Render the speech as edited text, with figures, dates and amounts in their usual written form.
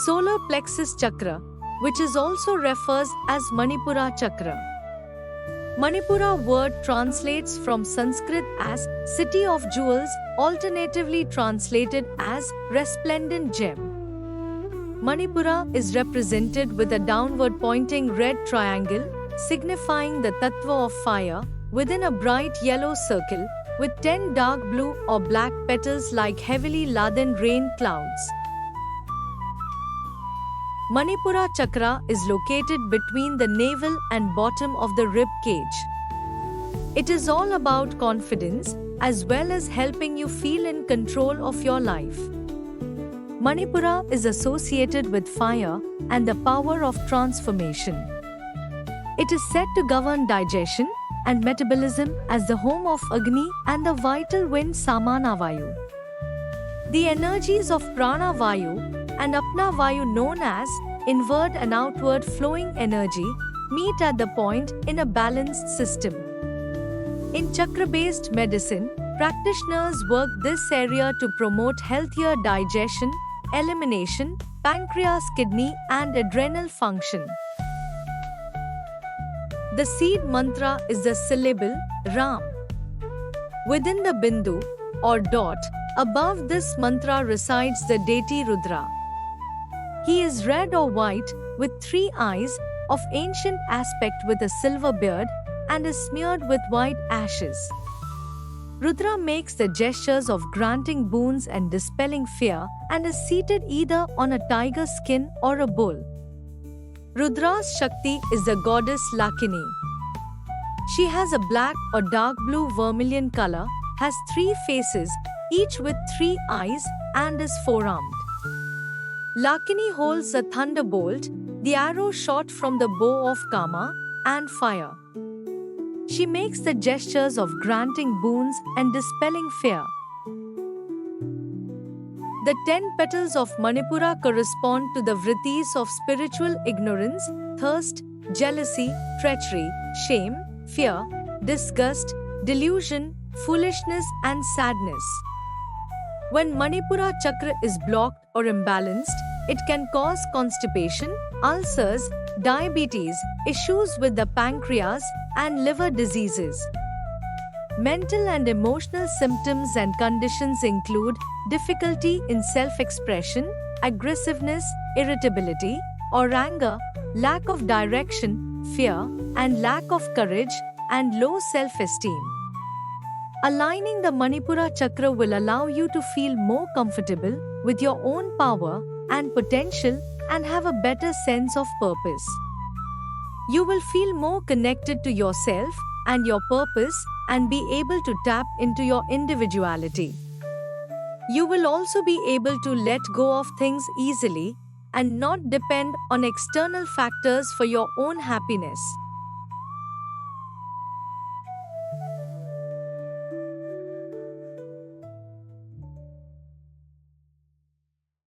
Solar plexus chakra, which is also refers as Manipura chakra. Manipura word translates from Sanskrit as city of jewels, alternatively translated as resplendent gem. Manipura is represented with a downward pointing red triangle, signifying the tattva of fire, within a bright yellow circle, with 10 dark blue or black petals like heavily laden rain clouds. Manipura chakra is located between the navel and bottom of the rib cage. It is all about confidence, as well as helping you feel in control of your life. Manipura is associated with fire and the power of transformation. It is said to govern digestion and metabolism as the home of Agni and the vital wind Samana Vayu. The energies of Prana Vayu and Apna Vayu, known as inward and outward flowing energy, meet at the point in a balanced system. In chakra-based medicine, practitioners work this area to promote healthier digestion, elimination, pancreas, kidney, and adrenal function. The seed mantra is the syllable Ram. Within the bindu or dot above this mantra resides the deity Rudra. He is red or white with 3 eyes, of ancient aspect with a silver beard, and is smeared with white ashes. Rudra makes the gestures of granting boons and dispelling fear, and is seated either on a tiger skin or a bull. Rudra's Shakti is the goddess Lakini. She has a black or dark blue vermilion color, has 3 faces, each with 3 eyes, and is four-armed. Lakini holds a thunderbolt, the arrow shot from the bow of Kama, and fire. She makes the gestures of granting boons and dispelling fear. The 10 petals of Manipura correspond to the vrittis of spiritual ignorance, thirst, jealousy, treachery, shame, fear, disgust, delusion, foolishness, and sadness. When Manipura chakra is blocked or imbalanced, it can cause constipation, ulcers, diabetes, issues with the pancreas, and liver diseases. Mental and emotional symptoms and conditions include difficulty in self-expression, aggressiveness, irritability, or anger, lack of direction, fear, and lack of courage, and low self-esteem. Aligning the Manipura chakra will allow you to feel more comfortable with your own power and potential and have a better sense of purpose. You will feel more connected to yourself and your purpose and be able to tap into your individuality. You will also be able to let go of things easily and not depend on external factors for your own happiness.